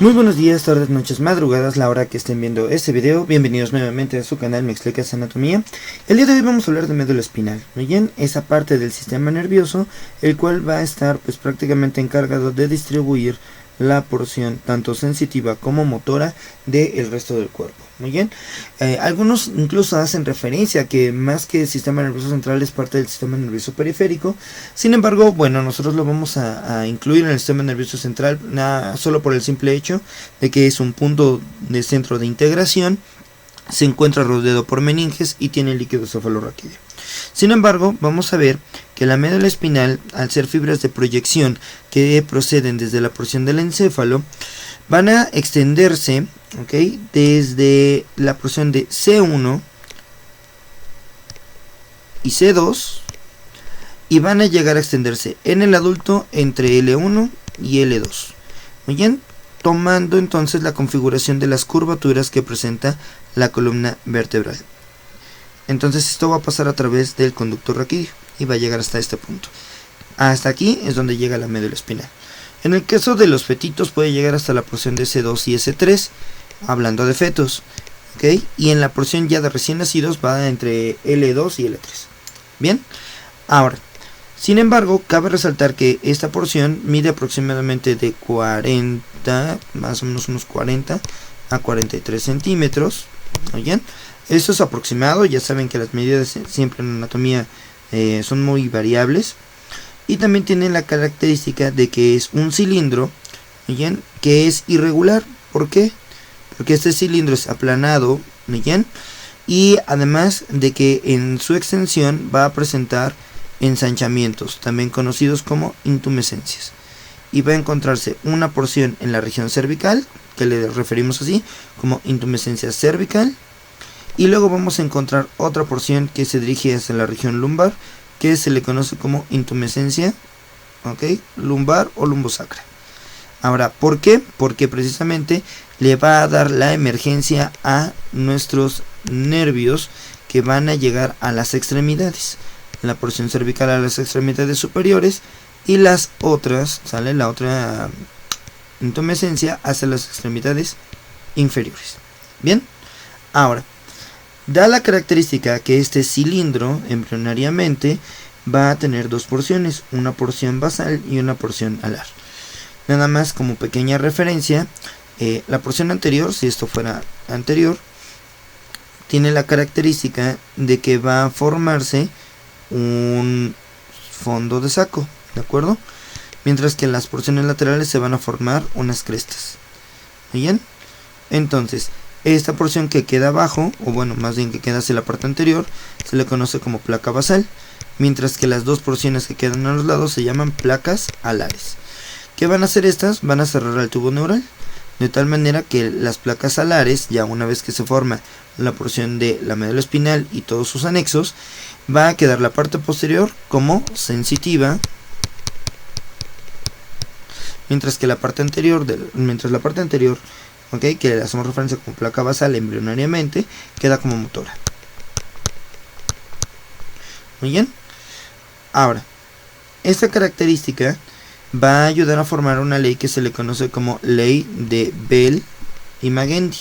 Muy buenos días, tardes, noches, madrugadas, la hora que estén viendo este video. Bienvenidos nuevamente a su canal Me Explicas Anatomía. El día de hoy vamos a hablar de médula espinal, muy bien, esa parte del sistema nervioso, el cual va a estar pues prácticamente encargado de distribuir la porción tanto sensitiva como motora del resto del cuerpo. Muy bien, algunos incluso hacen referencia a que más que el sistema nervioso central es parte del sistema nervioso periférico. Sin embargo, bueno, nosotros lo vamos a incluir en el sistema nervioso central solo por el simple hecho de que es un punto de centro de integración, se encuentra rodeado por meninges y tiene líquido cefalorraquídeo. Sin embargo, vamos a ver que la médula espinal, al ser fibras de proyección que proceden desde la porción del encéfalo, van a extenderse, desde la porción de C1 y C2 y van a llegar a extenderse en el adulto entre L1 y L2. Muy bien, tomando entonces la configuración de las curvaturas que presenta la columna vertebral. Entonces esto va a pasar a través del conducto raquídeo y va a llegar hasta este punto. Hasta aquí es donde llega la médula espinal. En el caso de los fetitos puede llegar hasta la porción de S2 y S3, hablando de fetos, y en la porción ya de recién nacidos va entre L2 y L3. Bien, ahora, sin embargo, cabe resaltar que esta porción mide aproximadamente de 40, más o menos unos 40 a 43 centímetros. ¿Oyen? Eso es aproximado, ya saben que las medidas siempre en anatomía son muy variables. Y también tiene la característica de que es un cilindro, ¿oyen? Que es irregular. ¿Por qué? Porque este cilindro es aplanado, ¿oyen? Y además de que en su extensión va a presentar ensanchamientos, también conocidos como intumescencias, y va a encontrarse una porción en la región cervical, que le referimos así como intumescencia cervical, y luego vamos a encontrar otra porción que se dirige hacia la región lumbar, que se le conoce como intumescencia lumbar o lumbosacra. Ahora, ¿por qué? Porque precisamente le va a dar la emergencia a nuestros nervios que van a llegar a las extremidades. La porción cervical a las extremidades superiores y las otras, la otra intumescencia hacia las extremidades inferiores. Bien, ahora, da la característica que este cilindro embrionariamente va a tener dos porciones, una porción basal y una porción alar. Nada más como pequeña referencia, la porción anterior, si esto fuera anterior, tiene la característica de que va a formarse un fondo de saco, ¿de acuerdo? Mientras que en las porciones laterales se van a formar unas crestas. ¿Bien? Entonces, esta porción que queda abajo, o bueno, más bien que queda hacia la parte anterior, se le conoce como placa basal, mientras que las dos porciones que quedan a los lados se llaman placas alares. ¿Qué van a hacer estas? Van a cerrar el tubo neural, de tal manera que las placas alares, ya una vez que se forma la porción de la médula espinal y todos sus anexos, va a quedar la parte posterior como sensitiva, mientras la parte anterior, que le hacemos referencia como placa basal embrionariamente, queda como motora. Muy bien. Ahora, esta característica va a ayudar a formar una ley que se le conoce como ley de Bell y Magendie.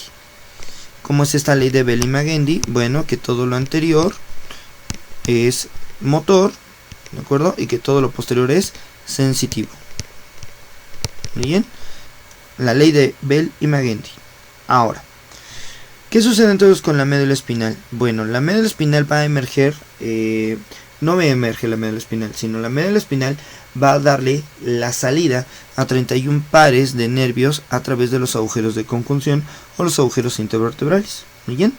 ¿Cómo es esta ley de Bell y Magendie? Bueno, que todo lo anterior es motor, ¿de acuerdo? Y que todo lo posterior es sensitivo. Muy bien. La ley de Bell y Magendie. Ahora, ¿qué sucede entonces con la médula espinal? Bueno, la médula espinal va a emerger, no emerge la médula espinal, sino la médula espinal va a darle la salida a 31 pares de nervios a través de los agujeros de conjunción o los agujeros intervertebrales. Muy bien.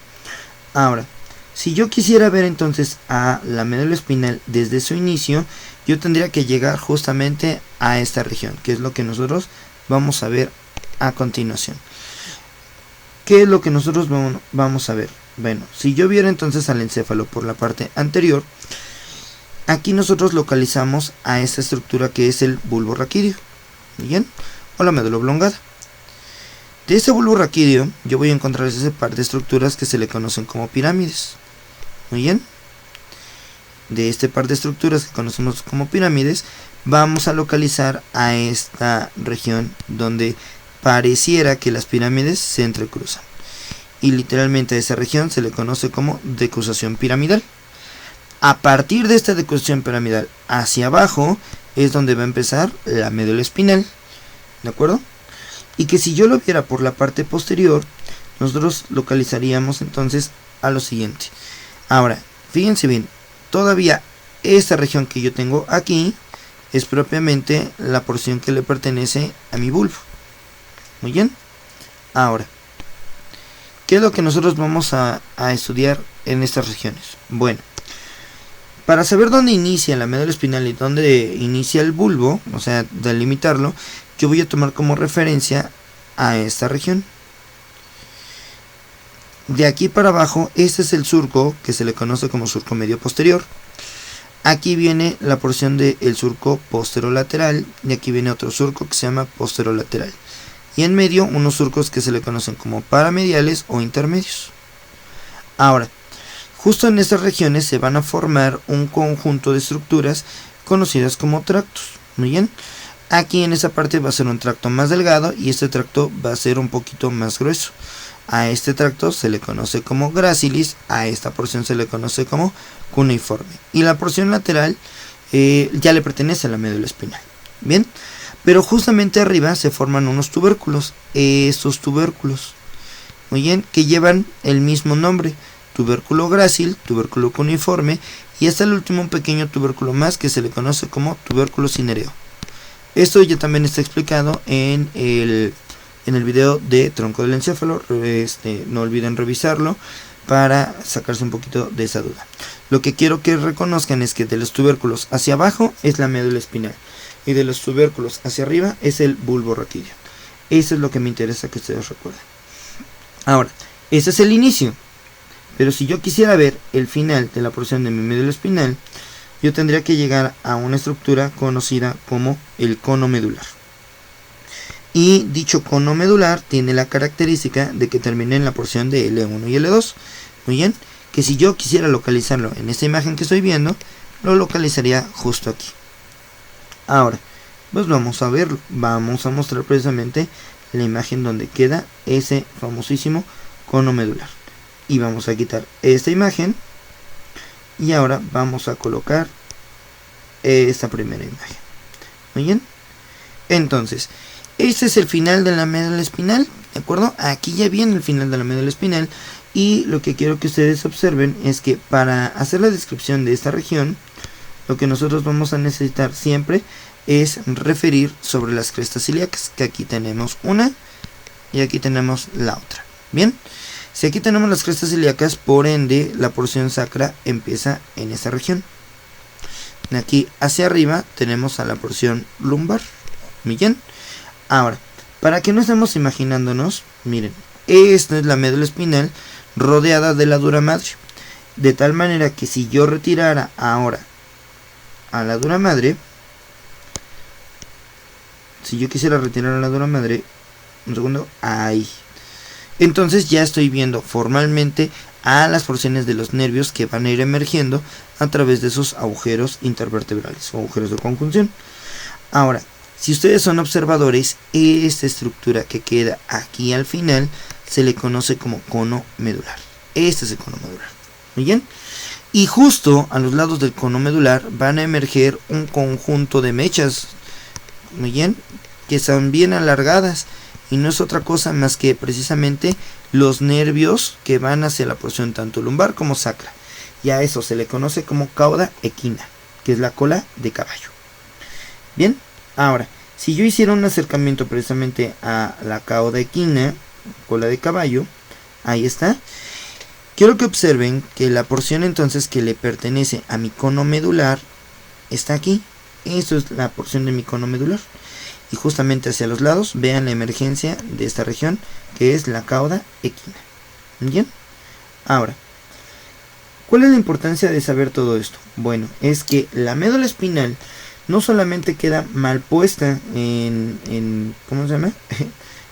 Ahora, si yo quisiera ver entonces a la médula espinal desde su inicio, yo tendría que llegar justamente a esta región, que es lo que nosotros vamos a ver a continuación. ¿Qué es lo que nosotros vamos a ver? Bueno, si yo viera entonces al encéfalo por la parte anterior, aquí nosotros localizamos a esta estructura que es el bulbo raquídeo, ¿bien? O la médula oblongada. De ese bulbo raquídeo yo voy a encontrar ese par de estructuras que se le conocen como pirámides. Muy bien. De este par de estructuras que conocemos como pirámides, vamos a localizar a esta región donde pareciera que las pirámides se entrecruzan. Y literalmente a esa región se le conoce como decruzación piramidal. A partir de esta decruzación piramidal hacia abajo es donde va a empezar la médula espinal, ¿de acuerdo? Y que si yo lo viera por la parte posterior, nosotros localizaríamos entonces a lo siguiente. Ahora, fíjense bien, todavía esta región que yo tengo aquí es propiamente la porción que le pertenece a mi bulbo. Muy bien. Ahora, ¿qué es lo que nosotros vamos a estudiar en estas regiones? Bueno, para saber dónde inicia la médula espinal y dónde inicia el bulbo, o sea, delimitarlo, yo voy a tomar como referencia a esta región. De aquí para abajo, este es el surco que se le conoce como surco medio posterior. Aquí viene la porción del surco posterolateral y aquí viene otro surco que se llama posterolateral. Y en medio unos surcos que se le conocen como paramediales o intermedios. Ahora, justo en estas regiones se van a formar un conjunto de estructuras conocidas como tractos. Muy bien. Aquí en esa parte va a ser un tracto más delgado y este tracto va a ser un poquito más grueso. A este tracto se le conoce como gracilis, a esta porción se le conoce como cuneiforme. Y la porción lateral ya le pertenece a la médula espinal. Bien, pero justamente arriba se forman unos tubérculos. Estos tubérculos, muy bien, que llevan el mismo nombre. Tubérculo grácil, tubérculo cuneiforme y hasta el último un pequeño tubérculo más que se le conoce como tubérculo cinereo. Esto ya también está explicado en el video de tronco del encéfalo. No olviden revisarlo para sacarse un poquito de esa duda. Lo que quiero que reconozcan es que de los tubérculos hacia abajo es la médula espinal y de los tubérculos hacia arriba es el bulbo raquídeo. Eso es lo que me interesa que ustedes recuerden. Ahora, ese es el inicio, pero si yo quisiera ver el final de la porción de mi médula espinal, yo tendría que llegar a una estructura conocida como el cono medular. Y dicho cono medular tiene la característica de que termina en la porción de L1 y L2. Muy bien, que si yo quisiera localizarlo en esta imagen que estoy viendo, lo localizaría justo aquí. Ahora, pues vamos a verlo. Vamos a mostrar precisamente la imagen donde queda ese famosísimo cono medular. Y vamos a quitar esta imagen. Y ahora vamos a colocar esta primera imagen. Muy bien. Entonces, este es el final de la médula espinal, ¿de acuerdo? Aquí ya viene el final de la médula espinal. Y lo que quiero que ustedes observen es que para hacer la descripción de esta región, lo que nosotros vamos a necesitar siempre es referir sobre las crestas ilíacas, que aquí tenemos una y aquí tenemos la otra. Bien. Si aquí tenemos las crestas ilíacas, por ende la porción sacra empieza en esta región. De aquí hacia arriba tenemos a la porción lumbar. Muy bien. Ahora, para que no estemos imaginándonos, miren, esta es la médula espinal rodeada de la dura madre. De tal manera que si yo retirara ahora a la dura madre, si yo quisiera retirar a la dura madre, un segundo, ahí. Entonces ya estoy viendo formalmente a las porciones de los nervios que van a ir emergiendo a través de esos agujeros intervertebrales o agujeros de conjunción. Ahora, si ustedes son observadores, esta estructura que queda aquí al final se le conoce como cono medular. Este es el cono medular. Muy bien. Y justo a los lados del cono medular van a emerger un conjunto de mechas, muy bien, que son bien alargadas. Y no es otra cosa más que precisamente los nervios que van hacia la porción tanto lumbar como sacra. Y a eso se le conoce como cauda equina, que es la cola de caballo. Bien, ahora, si yo hiciera un acercamiento precisamente a la cauda equina, cola de caballo, ahí está. Quiero que observen que la porción entonces que le pertenece a mi cono medular está aquí. Esto es la porción de mi cono medular. Y justamente hacia los lados vean la emergencia de esta región que es la cauda equina. Bien. Ahora, ¿cuál es la importancia de saber todo esto? Bueno, es que la médula espinal no solamente queda mal puesta en ¿cómo se llama?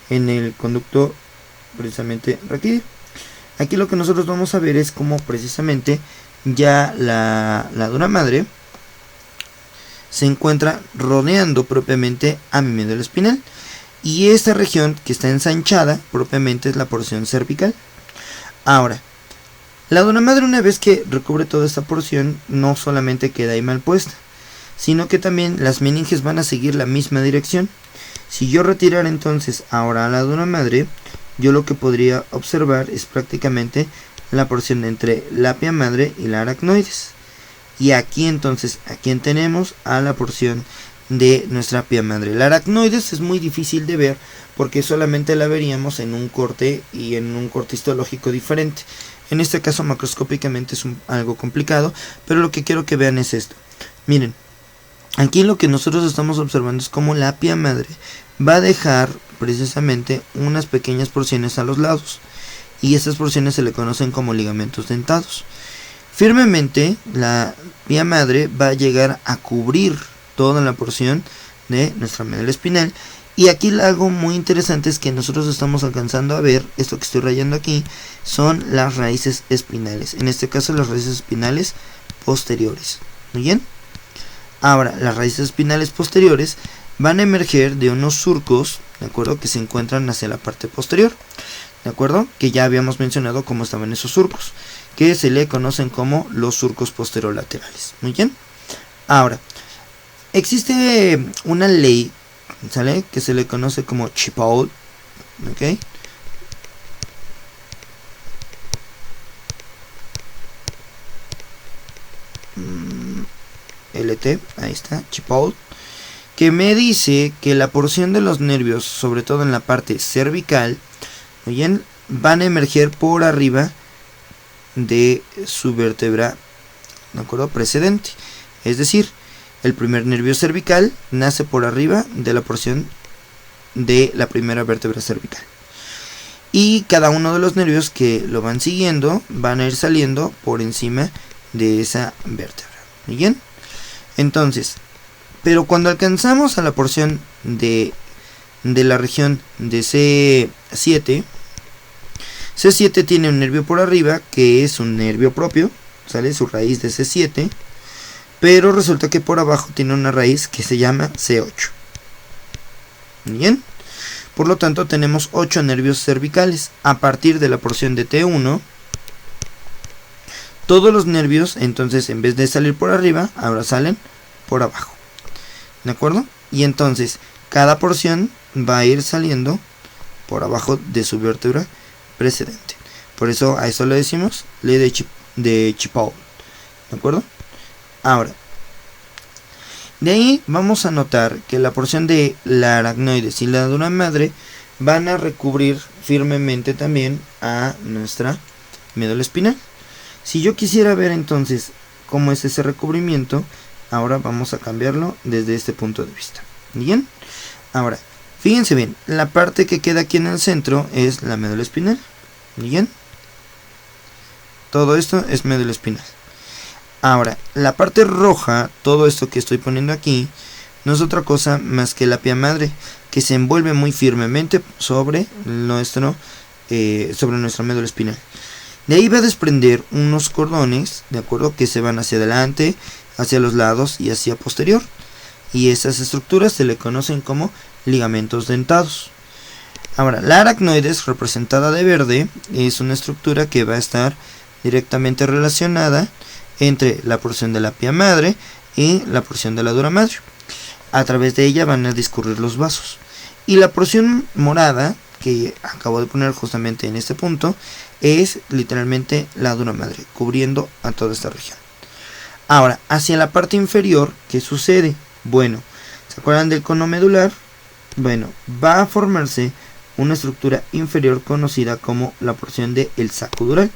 En el conducto precisamente raquídeo. Aquí lo que nosotros vamos a ver es cómo precisamente ya la dura madre se encuentra rodeando propiamente a mi médula espinal. Y esta región que está ensanchada propiamente es la porción cervical. Ahora, la duna madre, una vez que recubre toda esta porción, no solamente queda ahí mal puesta, sino que también las meninges van a seguir la misma dirección. Si yo retirara entonces ahora a la duna madre, yo lo que podría observar es prácticamente la porción entre la pia madre y la aracnoides. Y aquí entonces, ¿a quién tenemos? A la porción de nuestra pia madre. La aracnoides es muy difícil de ver porque solamente la veríamos en un corte y en un corte histológico diferente. En este caso macroscópicamente es algo complicado, pero lo que quiero que vean es esto. Miren, aquí lo que nosotros estamos observando es cómo la pia madre va a dejar precisamente unas pequeñas porciones a los lados, y estas porciones se le conocen como ligamentos dentados. Firmemente la pia madre va a llegar a cubrir toda la porción de nuestra médula espinal. Y aquí algo muy interesante es que nosotros estamos alcanzando a ver, esto que estoy rayando aquí, son las raíces espinales. En este caso las raíces espinales posteriores. ¿Muy bien? Ahora, las raíces espinales posteriores van a emerger de unos surcos, ¿de acuerdo? Que se encuentran hacia la parte posterior, ¿de acuerdo? Que ya habíamos mencionado cómo estaban esos surcos, que se le conocen como los surcos posterolaterales. Muy bien. Ahora, existe una ley, ¿sale? Que se le conoce como Chipaul, ¿ok? LT, ahí está, Chipaul, que me dice que la porción de los nervios, sobre todo en la parte cervical, muy bien, van a emerger por arriba de su vértebra, ¿de acuerdo? Precedente. Es decir, el primer nervio cervical nace por arriba de la porción de la primera vértebra cervical. Y cada uno de los nervios que lo van siguiendo van a ir saliendo por encima de esa vértebra. ¿Muy bien? Entonces, pero cuando alcanzamos a la porción de la región de C7, C7 tiene un nervio por arriba que es un nervio propio, sale su raíz de C7, pero resulta que por abajo tiene una raíz que se llama C8. Bien, por lo tanto tenemos 8 nervios cervicales. A partir de la porción de T1, todos los nervios entonces en vez de salir por arriba, ahora salen por abajo, ¿de acuerdo? Y entonces cada porción va a ir saliendo por abajo de su vértebra precedente. Por eso a eso le decimos ley de Chipaul, ¿de acuerdo? Ahora, de ahí vamos a notar que la porción de la aracnoides y la duna madre van a recubrir firmemente también a nuestra médula espinal. Si yo quisiera ver entonces cómo es ese recubrimiento, ahora vamos a cambiarlo desde este punto de vista. Bien, ahora fíjense bien, la parte que queda aquí en el centro es la médula espinal. Bien, todo esto es médula espinal. Ahora, la parte roja, todo esto que estoy poniendo aquí, no es otra cosa más que la pia madre, que se envuelve muy firmemente sobre nuestra médula espinal. De ahí va a desprender unos cordones, ¿de acuerdo? Que se van hacia adelante, hacia los lados y hacia posterior. Y esas estructuras se le conocen como ligamentos dentados. Ahora, la aracnoides, representada de verde, es una estructura que va a estar directamente relacionada entre la porción de la pia madre y la porción de la dura madre. A través de ella van a discurrir los vasos. Y la porción morada, que acabo de poner justamente en este punto, es literalmente la dura madre, cubriendo a toda esta región. Ahora, hacia la parte inferior, ¿qué sucede? Bueno, ¿se acuerdan del cono medular? Bueno, va a formarse una estructura inferior conocida como la porción del saco dural,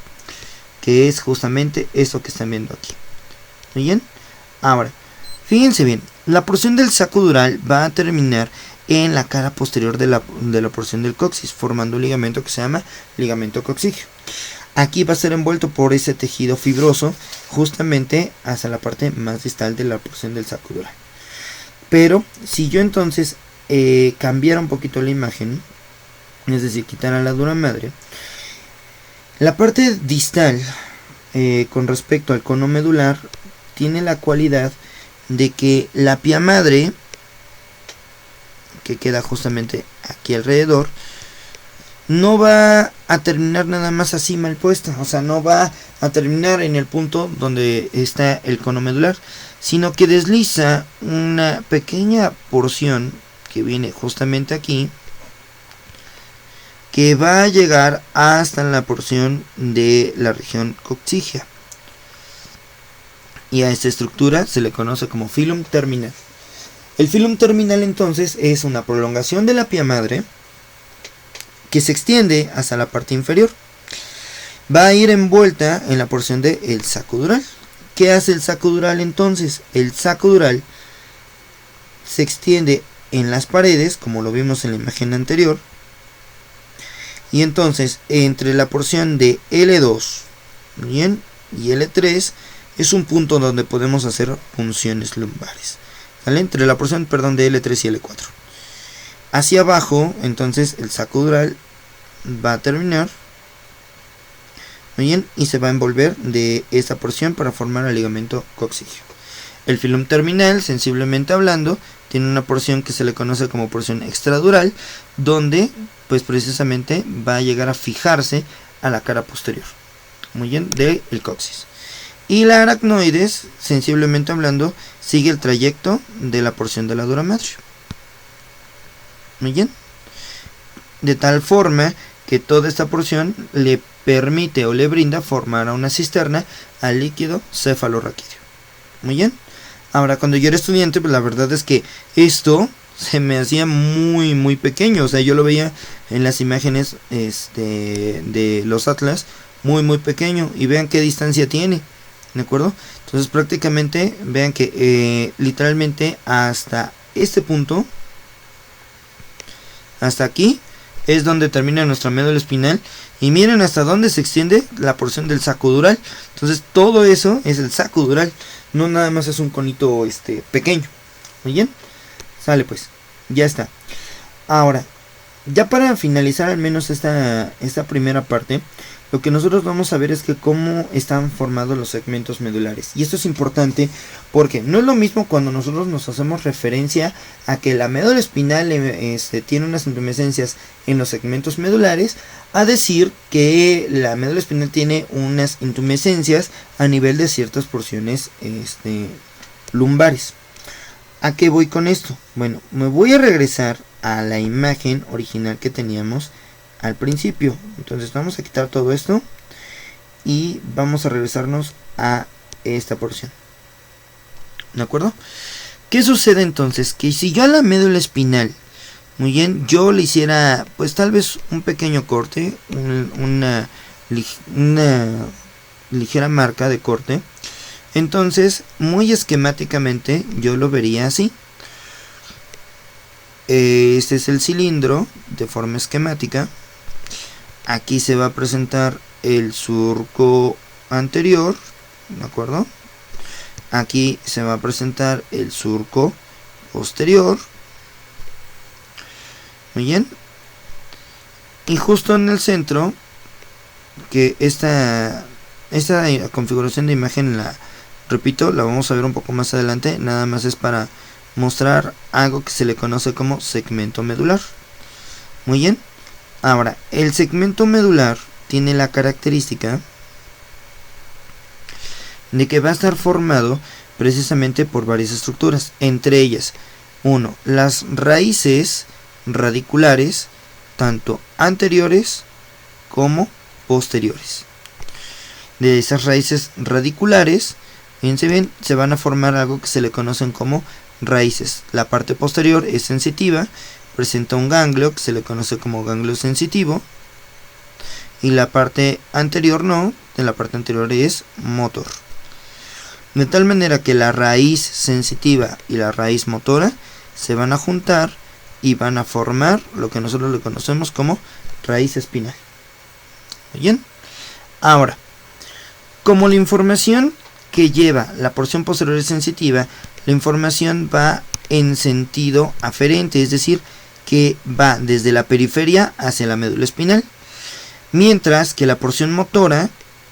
que es justamente eso que están viendo aquí. ¿Muy bien? Ahora, fíjense bien, la porción del saco dural va a terminar en la cara posterior de la porción del coxis, formando un ligamento que se llama ligamento coxígeo. Aquí va a ser envuelto por ese tejido fibroso justamente hacia la parte más distal de la porción del saco dural. Pero si yo entonces cambiara un poquito la imagen, es decir, quitara la dura madre, la parte distal con respecto al cono medular tiene la cualidad de que la pia madre que queda justamente aquí alrededor, no va a terminar nada más así mal puesta, o sea, no va a terminar en el punto donde está el cono medular, sino que desliza una pequeña porción que viene justamente aquí, que va a llegar hasta la porción de la región coccígea. Y a esta estructura se le conoce como filum terminal. El filum terminal entonces es una prolongación de la pía madre que se extiende hasta la parte inferior. Va a ir envuelta en la porción del saco dural. ¿Qué hace el saco dural entonces? El saco dural se extiende en las paredes, como lo vimos en la imagen anterior. Y entonces entre la porción de L2, bien, y L3 es un punto donde podemos hacer punciones lumbares, ¿vale? Entre la porción, perdón, de L3 y L4. Hacia abajo, entonces el saco dural va a terminar, muy bien, y se va a envolver de esta porción para formar el ligamento coccígeo. El filum terminal, sensiblemente hablando, tiene una porción que se le conoce como porción extradural, donde pues precisamente va a llegar a fijarse a la cara posterior, muy bien, del coxis. Y la aracnoides, sensiblemente hablando, sigue el trayecto de la porción de la dura madre, muy bien, de tal forma que toda esta porción le permite o le brinda formar a una cisterna al líquido cefalorraquídeo. Muy bien. Ahora, cuando yo era estudiante, pues la verdad es que esto se me hacía muy pequeño. O sea, yo lo veía en las imágenes de los atlas muy pequeño. Y vean qué distancia tiene, ¿de acuerdo? Entonces prácticamente vean que literalmente hasta este punto, hasta aquí, es donde termina nuestra médula espinal. Y miren hasta dónde se extiende la porción del saco dural. Entonces todo eso es el saco dural. No nada más es un conito pequeño. Muy bien. Sale pues. Ya está. Ahora, ya para finalizar al menos esta primera parte, lo que nosotros vamos a ver es que cómo están formados los segmentos medulares. Y esto es importante porque no es lo mismo cuando nosotros nos hacemos referencia a que la médula espinal tiene unas intumescencias en los segmentos medulares, a decir que la médula espinal tiene unas intumescencias a nivel de ciertas porciones lumbares. ¿A qué voy con esto? Bueno, me voy a regresar a la imagen original que teníamos al principio. Entonces vamos a quitar todo esto y vamos a regresarnos a esta porción, ¿de acuerdo? ¿Qué sucede entonces? Que si yo a la médula espinal, muy bien, yo le hiciera pues tal vez un pequeño corte, una ligera marca de corte, entonces muy esquemáticamente yo lo vería así. Este es el cilindro de forma esquemática. Aquí se va a presentar el surco anterior, ¿de acuerdo? Aquí se va a presentar el surco posterior. Muy bien. Y justo en el centro, que esta configuración de imagen, repito, la vamos a ver un poco más adelante. Nada más es para mostrar algo que se le conoce como segmento medular. Muy bien. Ahora, el segmento medular tiene la característica de que va a estar formado precisamente por varias estructuras, entre ellas, 1. Las raíces radiculares, tanto anteriores como posteriores. De esas raíces radiculares, fíjense bien, se van a formar algo que se le conocen como raíces. La parte posterior es sensitiva, presenta un ganglio que se le conoce como ganglio sensitivo, y la parte anterior no, de la parte anterior es motor. De tal manera que la raíz sensitiva y la raíz motora se van a juntar y van a formar lo que nosotros le conocemos como raíz espinal. Bien. Ahora, como la información que lleva la porción posterior es sensitiva, la información va en sentido aferente, es decir, que va desde la periferia hacia la médula espinal, mientras que la porción motora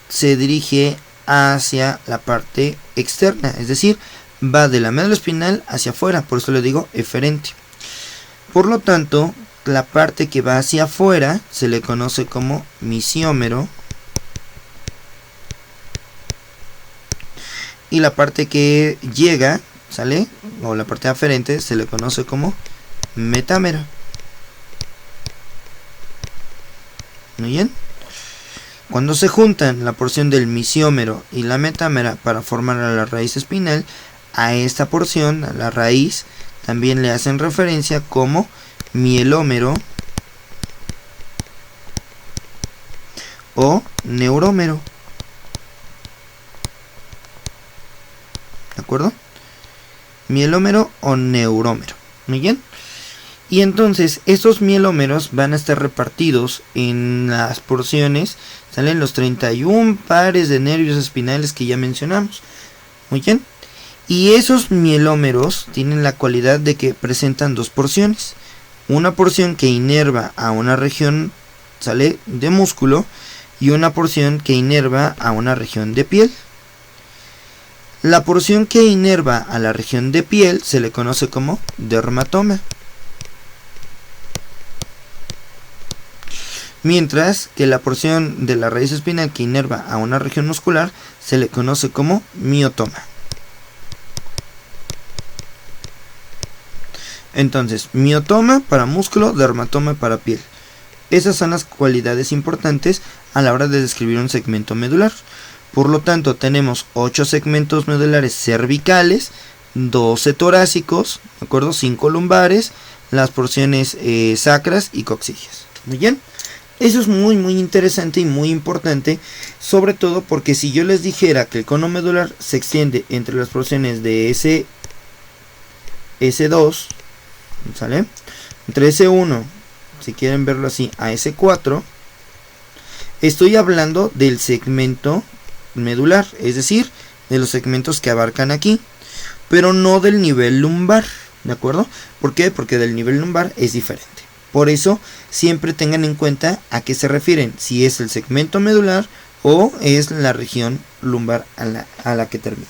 se dirige hacia la parte externa, es decir, va de la médula espinal hacia afuera, por eso le digo eferente. Por lo tanto, la parte que va hacia afuera se le conoce como misiómero. Y la parte que llega, ¿sale? O la parte aferente se le conoce como metámero. Muy bien. Cuando se juntan la porción del misiómero y la metámera para formar a la raíz espinal, a esta porción, a la raíz, también le hacen referencia como mielómero o neurómero. ¿De acuerdo? Mielómero o neurómero. Muy bien. Y entonces estos mielómeros van a estar repartidos en las porciones, salen los 31 pares de nervios espinales que ya mencionamos. Muy bien. Y esos mielómeros tienen la cualidad de que presentan dos porciones. Una porción que inerva a una región, sale, de músculo, y una porción que inerva a una región de piel. La porción que inerva a la región de piel se le conoce como dermatoma. Mientras que la porción de la raíz espinal que inerva a una región muscular se le conoce como miotoma. Entonces, miotoma para músculo, dermatoma para piel. Esas son las cualidades importantes a la hora de describir un segmento medular. Por lo tanto, tenemos 8 segmentos medulares cervicales, 12 torácicos, ¿de acuerdo? 5 lumbares, las porciones sacras y coxígeas. Muy bien. Eso es muy interesante y muy importante, sobre todo porque si yo les dijera que el cono medular se extiende entre las porciones de S2, ¿sale? Entre S1, si quieren verlo así, a S4, estoy hablando del segmento medular, es decir, de los segmentos que abarcan aquí, pero no del nivel lumbar, ¿de acuerdo? ¿Por qué? Porque del nivel lumbar es diferente. Por eso, siempre tengan en cuenta a qué se refieren, si es el segmento medular o es la región lumbar a la que termina.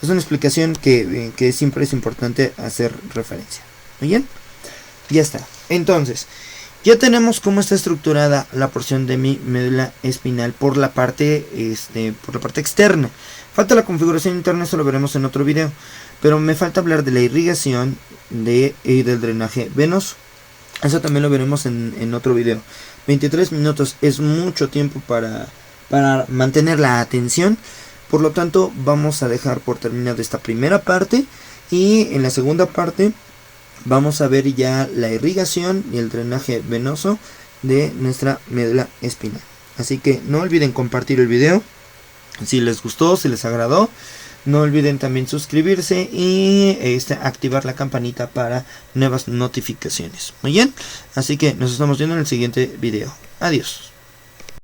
Es una explicación que siempre es importante hacer referencia. ¿Muy bien? Ya está. Entonces, ya tenemos cómo está estructurada la porción de mi médula espinal por la parte externa. Falta la configuración interna, eso lo veremos en otro video. Pero me falta hablar de la irrigación y del drenaje venoso. Eso también lo veremos en otro video. 23 minutos es mucho tiempo para mantener la atención. Por lo tanto, vamos a dejar por terminada esta primera parte. Y en la segunda parte vamos a ver ya la irrigación y el drenaje venoso de nuestra médula espinal. Así que no olviden compartir el video si les gustó, si les agradó. No olviden también suscribirse y activar la campanita para nuevas notificaciones. Muy bien, así que nos estamos viendo en el siguiente video. Adiós.